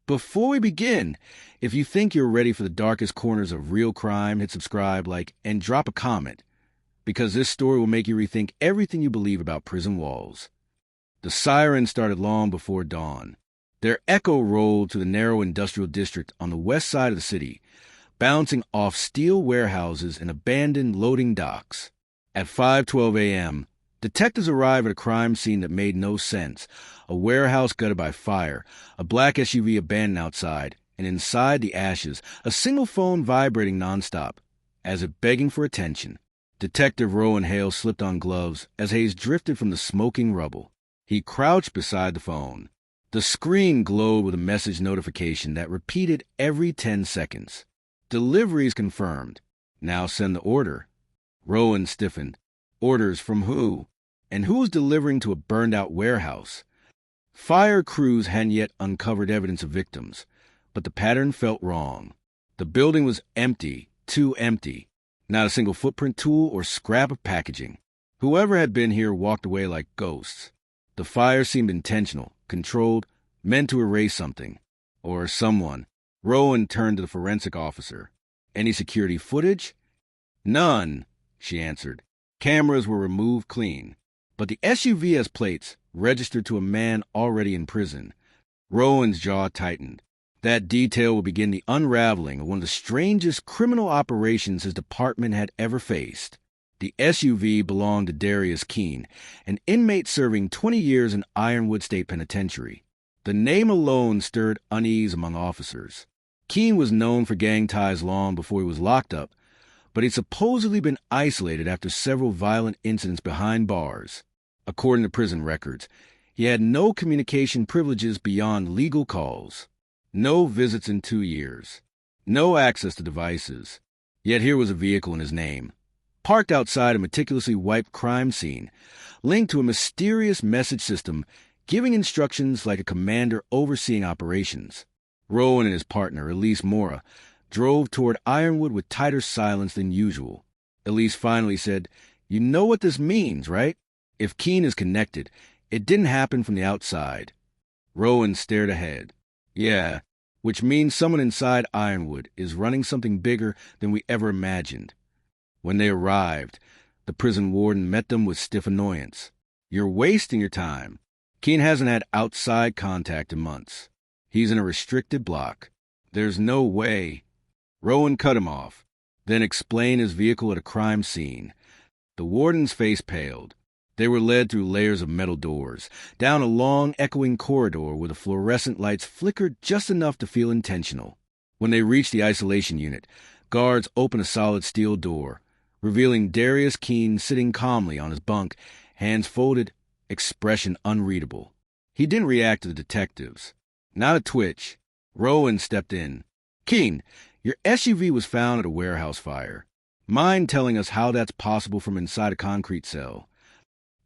Before we begin, if you think you're ready for the darkest corners of real crime, hit subscribe, like, and drop a comment, because this story will make you rethink everything you believe about prison walls. The sirens started long before dawn. Their echo rolled to the narrow industrial district on the west side of the city, bouncing off steel warehouses and abandoned loading docks. At 5:12 a.m., detectives arrive at a crime scene that made no sense. A warehouse gutted by fire, a black SUV abandoned outside, and inside the ashes, a single phone vibrating nonstop, as if begging for attention. Detective Rowan Hale slipped on gloves as Hayes drifted from the smoking rubble. He crouched beside the phone. The screen glowed with a message notification that repeated every 10 seconds. Deliveries confirmed. Now send the order. Rowan stiffened. Orders from who? And who was delivering to a burned-out warehouse? Fire crews hadn't yet uncovered evidence of victims, but the pattern felt wrong. The building was empty, too empty. Not a single footprint tool or scrap of packaging. Whoever had been here walked away like ghosts. The fire seemed intentional, controlled, meant to erase something. Or someone. Rowan turned to the forensic officer. Any security footage? None, she answered. Cameras were removed clean. But the SUV has plates, registered to a man already in prison. Rowan's jaw tightened. That detail would begin the unraveling of one of the strangest criminal operations his department had ever faced. The SUV belonged to Darius Keene, an inmate serving 20 years in Ironwood State Penitentiary. The name alone stirred unease among officers. Keene was known for gang ties long before he was locked up, but he'd supposedly been isolated after several violent incidents behind bars. According to prison records, he had no communication privileges beyond legal calls. No visits in 2 years. No access to devices. Yet here was a vehicle in his name, parked outside a meticulously wiped crime scene, linked to a mysterious message system giving instructions like a commander overseeing operations. Rowan and his partner, Elise, drove toward Ironwood with tighter silence than usual. Elise finally said, "You know what this means, right? If Keene is connected, it didn't happen from the outside." Rowan stared ahead. "Yeah, which means someone inside Ironwood is running something bigger than we ever imagined." When they arrived, the prison warden met them with stiff annoyance. "You're wasting your time. Keene hasn't had outside contact in months. He's in a restricted block. There's no way." Rowan cut him off, then explained his vehicle at a crime scene. The warden's face paled. They were led through layers of metal doors, down a long, echoing corridor where the fluorescent lights flickered just enough to feel intentional. When they reached the isolation unit, guards opened a solid steel door, revealing Darius Keene sitting calmly on his bunk, hands folded, expression unreadable. He didn't react to the detectives. Not a twitch. Rowan stepped in. "Keene, your SUV was found at a warehouse fire. Mind telling us how that's possible from inside a concrete cell?"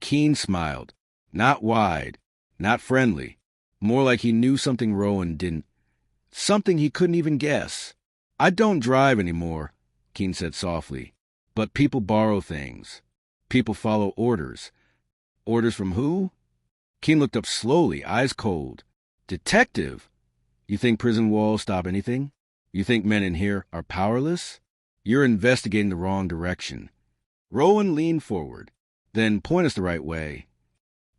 Keene smiled. Not wide, not friendly. More like he knew something Rowan didn't. Something he couldn't even guess. "I don't drive anymore," Keene said softly. "But people borrow things. People follow orders." "Orders from who?" Keene looked up slowly, eyes cold. "Detective, you think prison walls stop anything? You think men in here are powerless? You're investigating the wrong direction." Rowan leaned forward. "Then point us the right way."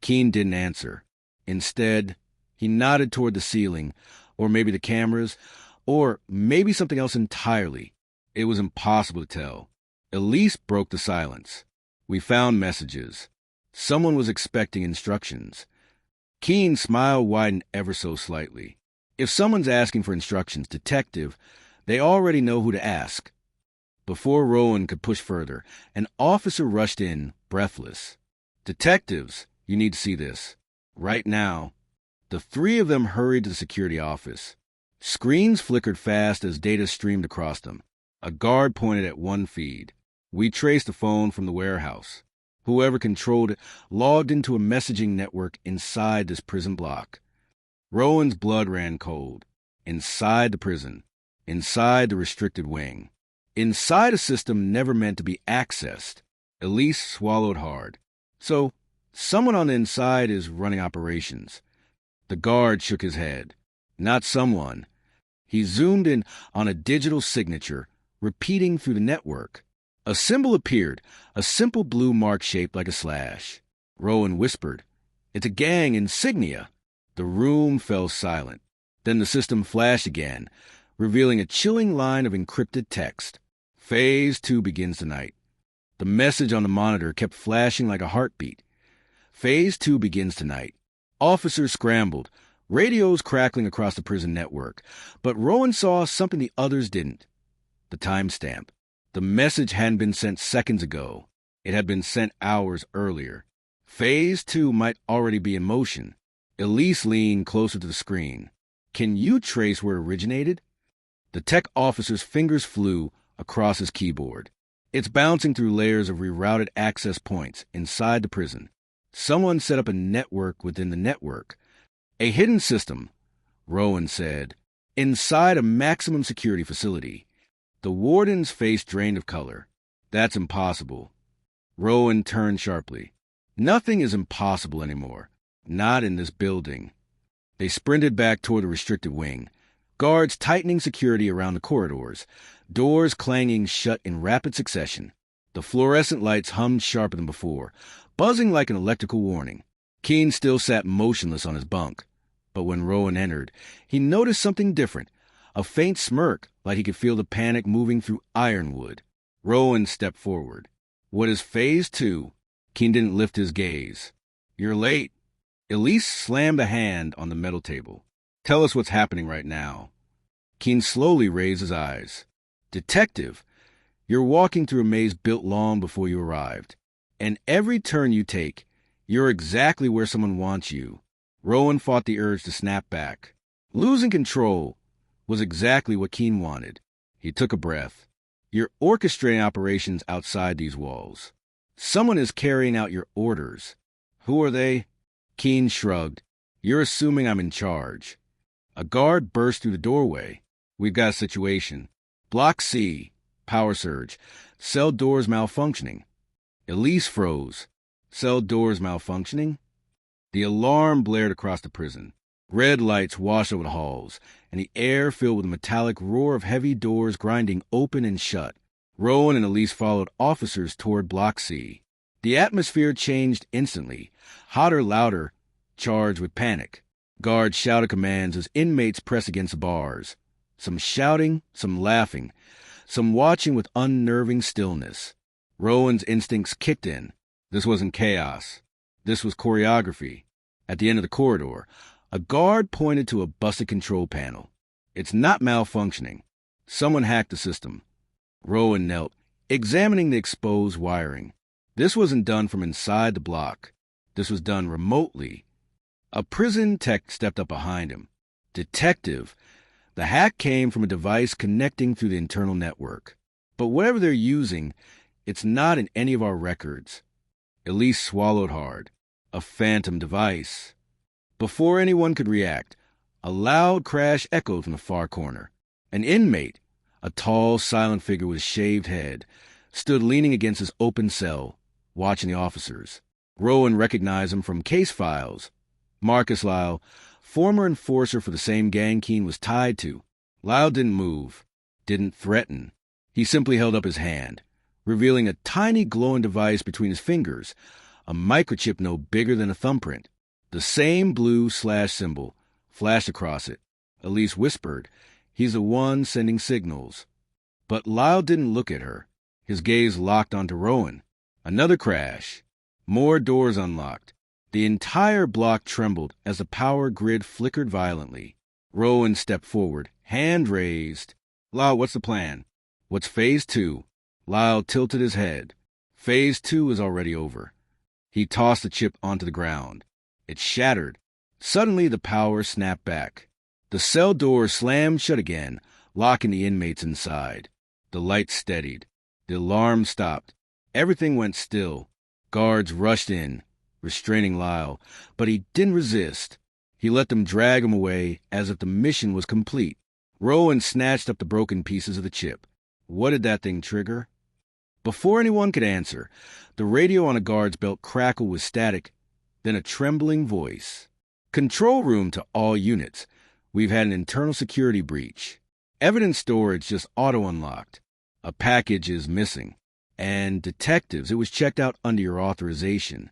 Keene didn't answer. Instead, he nodded toward the ceiling, or maybe the cameras, or maybe something else entirely. It was impossible to tell. Elise broke the silence. "We found messages. Someone was expecting instructions." Keene's smile widened ever so slightly. If someone's asking for instructions, detective, they already know who to ask. Before Rowan could push further, an officer rushed in, breathless. "Detectives, you need to see this. Right now." The three of them hurried to the security office. Screens flickered fast as data streamed across them. A guard pointed at one feed. "We traced the phone from the warehouse. Whoever controlled it logged into a messaging network inside this prison block." Rowan's blood ran cold. Inside the prison. Inside the restricted wing. Inside a system never meant to be accessed. Elise swallowed hard. "So, someone on the inside is running operations." The guard shook his head. not someone. He zoomed in on a digital signature, repeating through the network. A symbol appeared, a simple blue mark shaped like a slash. Rowan whispered, "It's a gang insignia." The room fell silent. Then the system flashed again, revealing a chilling line of encrypted text. Phase 2 begins tonight. The message on the monitor kept flashing like a heartbeat. Phase 2 begins tonight. Officers scrambled, radios crackling across the prison network. But Rowan saw something the others didn't. The timestamp. The message hadn't been sent seconds ago. It had been sent hours earlier. Phase 2 might already be in motion. Elise leaned closer to the screen. "Can you trace where it originated?" The tech officer's fingers flew across his keyboard. It's bouncing through layers of rerouted access points inside the prison. Someone set up a network within the network. A hidden system, Rowan said, inside a maximum security facility. The warden's face drained of color. "That's impossible." Rowan turned sharply. "Nothing is impossible anymore. Not in this building." They sprinted back toward the restricted wing, guards tightening security around the corridors, doors clanging shut in rapid succession. The fluorescent lights hummed sharper than before, buzzing like an electrical warning. Keene still sat motionless on his bunk. But when Rowan entered, he noticed something different, a faint smirk like he could feel the panic moving through ironwood. Rowan stepped forward. "What is Phase 2? Keene didn't lift his gaze. "You're late." Elise slammed a hand on the metal table. "Tell us what's happening right now." Keene slowly raised his eyes. "Detective, you're walking through a maze built long before you arrived. And every turn you take, you're exactly where someone wants you." Rowan fought the urge to snap back. Losing control was exactly what Keene wanted. He took a breath. "You're orchestrating operations outside these walls. Someone is carrying out your orders. Who are they?" Keene shrugged. "You're assuming I'm in charge." A guard burst through the doorway. "We've got a situation. Block C. Power surge. Cell doors malfunctioning." Elise froze. "Cell doors malfunctioning?" The alarm blared across the prison. Red lights washed over the halls, and the air filled with a metallic roar of heavy doors grinding open and shut. Rowan and Elise followed officers toward Block C. The atmosphere changed instantly, hotter, louder, charged with panic. Guards shouted commands as inmates pressed against the bars. Some shouting, some laughing, some watching with unnerving stillness. Rowan's instincts kicked in. This wasn't chaos. This was choreography. At the end of the corridor, a guard pointed to a busted control panel. "It's not malfunctioning. Someone hacked the system." Rowan knelt, examining the exposed wiring. This wasn't done from inside the block. This was done remotely. A prison tech stepped up behind him. "Detective, the hack came from a device connecting through the internal network. But whatever they're using, it's not in any of our records." Elise swallowed hard. A phantom device. Before anyone could react, a loud crash echoed from the far corner. An inmate, a tall, silent figure with a shaved head, stood leaning against his open cell, watching the officers. Rowan recognized him from case files. Marcus Lyle, former enforcer for the same gang Keene was tied to. Lyle didn't move, didn't threaten. He simply held up his hand, revealing a tiny glowing device between his fingers, a microchip no bigger than a thumbprint. The same blue slash symbol flashed across it. Elise whispered, "He's the one sending signals." But Lyle didn't look at her. His gaze locked onto Rowan. Another crash. More doors unlocked. The entire block trembled as the power grid flickered violently. Rowan stepped forward, hand raised. "Lyle, what's the plan? What's Phase 2? Lyle tilted his head. "Phase 2 is already over." He tossed the chip onto the ground. It shattered. Suddenly the power snapped back. The cell doors slammed shut again, locking the inmates inside. The lights steadied. The alarm stopped. Everything went still. Guards rushed in, restraining Lyle, but he didn't resist. He let them drag him away as if the mission was complete. Rowan snatched up the broken pieces of the chip. What did that thing trigger? Before anyone could answer, the radio on a guard's belt crackled with static, then a trembling voice. "Control room to all units. We've had an internal security breach. Evidence storage just auto-unlocked. A package is missing. And detectives, it was checked out under your authorization.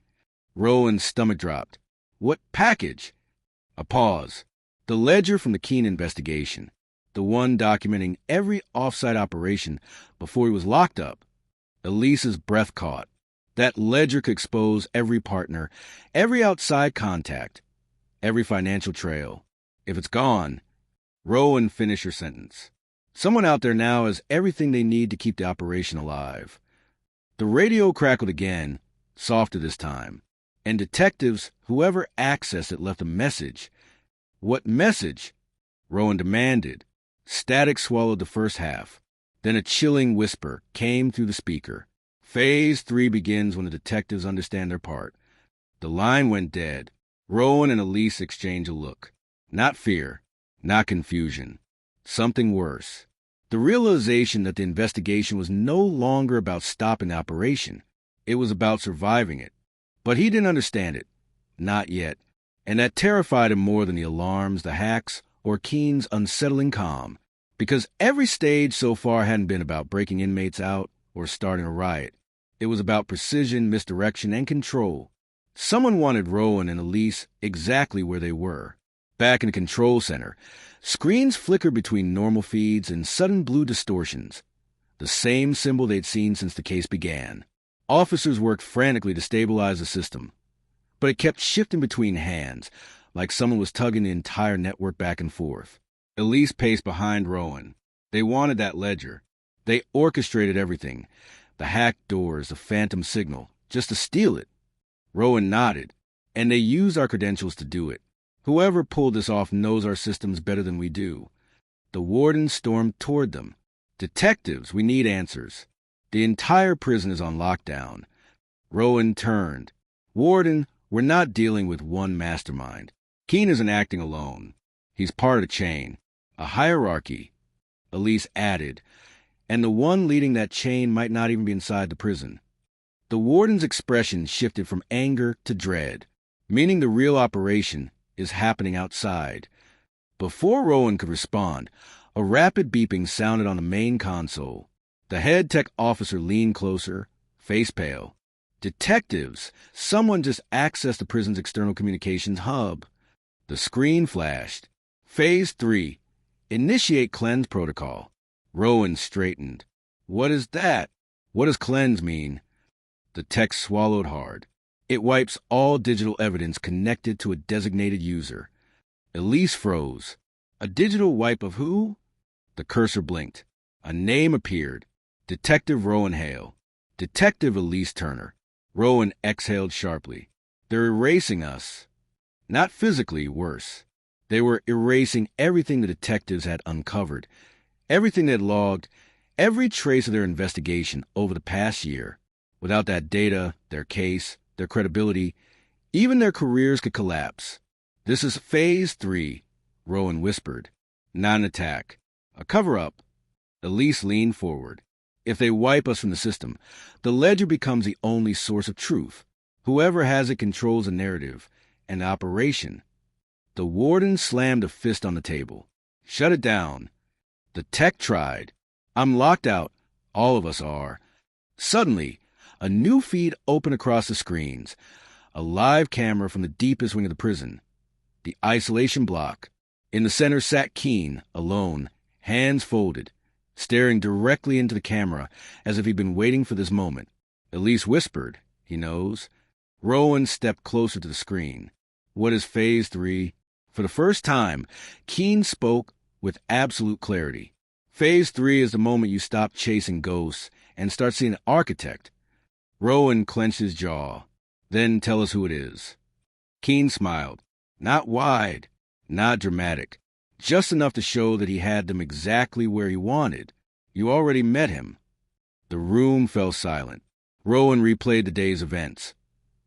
Rowan's stomach dropped. What package? A pause. The ledger from the Keene investigation. The one documenting every off-site operation before he was locked up. Elise's breath caught. That ledger could expose every partner, every outside contact, every financial trail. If it's gone, Rowan, finish your sentence. Someone out there now has everything they need to keep the operation alive. The radio crackled again, softer this time, and detectives, whoever accessed it, left a message. What message? Rowan demanded. Static swallowed the first half. Then a chilling whisper came through the speaker. Phase 3 begins when the detectives understand their part. The line went dead. Rowan and Elise exchanged a look. Not fear, not confusion. Something worse. The realization that the investigation was no longer about stopping the operation. It was about surviving it. But he didn't understand it. Not yet. And that terrified him more than the alarms, the hacks, or Keene's unsettling calm. Because every stage so far hadn't been about breaking inmates out or starting a riot. It was about precision, misdirection, and control. Someone wanted Rowan and Elise exactly where they were. Back in the control center, screens flickered between normal feeds and sudden blue distortions. The same symbol they'd seen since the case began. Officers worked frantically to stabilize the system. But it kept shifting between hands, like someone was tugging the entire network back and forth. Elise paced behind Rowan. They wanted that ledger. They orchestrated everything. The hacked doors, the phantom signal, just to steal it. Rowan nodded. And they used our credentials to do it. Whoever pulled this off knows our systems better than we do. The warden stormed toward them. Detectives, we need answers. The entire prison is on lockdown. Rowan turned. Warden, we're not dealing with one mastermind. Keene isn't acting alone. He's part of the chain. A hierarchy. Elise added. And the one leading that chain might not even be inside the prison. The warden's expression shifted from anger to dread, meaning the real operation is happening outside. Before Rowan could respond, a rapid beeping sounded on the main console. The head tech officer leaned closer, face pale. Detectives! Someone just accessed the prison's external communications hub. The screen flashed. Phase 3. Initiate cleanse protocol. Rowan straightened. What is that? What does cleanse mean? The text swallowed hard. It wipes all digital evidence connected to a designated user. Elise froze. A digital wipe of who? The cursor blinked. A name appeared. Detective Rowan Hale. Detective Elise Turner. Rowan exhaled sharply. They're erasing us. Not physically, worse. They were erasing everything the detectives had uncovered. Everything they'd logged. Every trace of their investigation over the past year. Without that data, their case, their credibility, even their careers could collapse. This is Phase 3, Rowan whispered. Not an attack. A cover-up. Elise leaned forward. If they wipe us from the system, the ledger becomes the only source of truth. Whoever has it controls the narrative and the operation. The warden slammed a fist on the table. Shut it down. The tech tried. I'm locked out. All of us are. Suddenly, a new feed opened across the screens. A live camera from the deepest wing of the prison. The isolation block. In the center sat Keene, alone, hands folded, staring directly into the camera as if he'd been waiting for this moment. Elise whispered, he knows. Rowan stepped closer to the screen. What is Phase 3? For the first time, Keene spoke with absolute clarity. Phase 3 is the moment you stop chasing ghosts and start seeing an architect. Rowan clenched his jaw. Then tell us who it is. Keene smiled. Not wide, not dramatic. Just enough to show that he had them exactly where he wanted. You already met him. The room fell silent. Rowan replayed the day's events.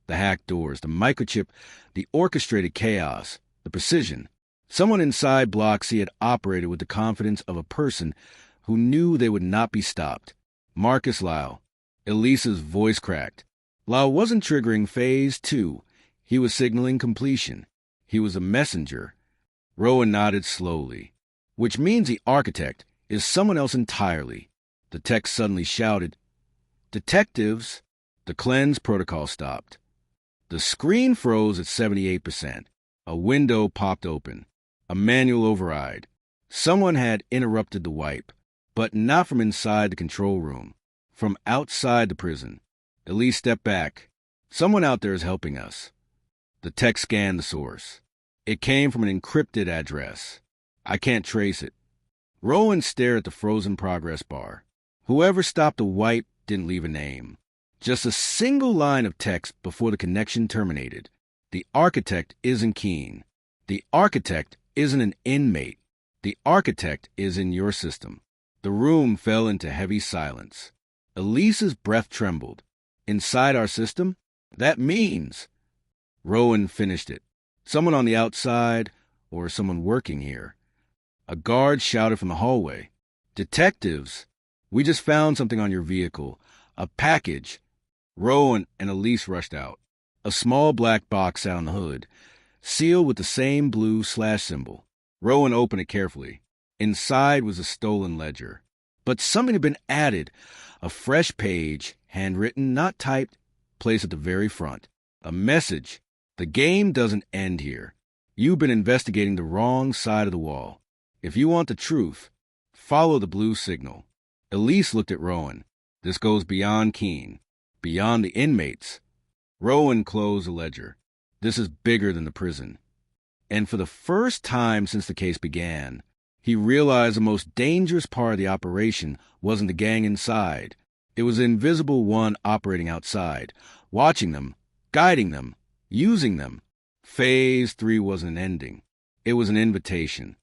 The hacked doors, the microchip, the orchestrated chaos, the precision. Someone inside Block C had operated with the confidence of a person who knew they would not be stopped. Marcus Lyle. Elise's voice cracked. Lyle wasn't triggering Phase 2. He was signaling completion. He was a messenger. Rowan nodded slowly. Which means the architect is someone else entirely. The text suddenly shouted, "Detectives!" The cleanse protocol stopped. The screen froze at 78%. A window popped open. A manual override. Someone had interrupted the wipe, but not from inside the control room. From outside the prison. Elise stepped back. Someone out there is helping us. The text scanned the source. It came from an encrypted address. I can't trace it. Rowan stared at the frozen progress bar. Whoever stopped the wipe didn't leave a name. Just a single line of text before the connection terminated. The architect isn't Keen. The architect isn't an inmate. The architect is in your system. The room fell into heavy silence. Elise's breath trembled. Inside our system? That means... Rowan finished it. Someone on the outside, or someone working here. A guard shouted from the hallway. "Detectives! We just found something on your vehicle. A package." Rowan and Elise rushed out. A small black box sat on the hood, sealed with the same blue / symbol. Rowan opened it carefully. Inside was a stolen ledger. But something had been added. A fresh page, handwritten, not typed, placed at the very front. A message. The game doesn't end here. You've been investigating the wrong side of the wall. If you want the truth, follow the blue signal. Elise looked at Rowan. This goes beyond Keen. Beyond the inmates. Rowan closed the ledger. This is bigger than the prison. And for the first time since the case began, he realized the most dangerous part of the operation wasn't the gang inside. It was the invisible one operating outside, watching them, guiding them, using them. Phase 3 wasn't an ending. It was an invitation.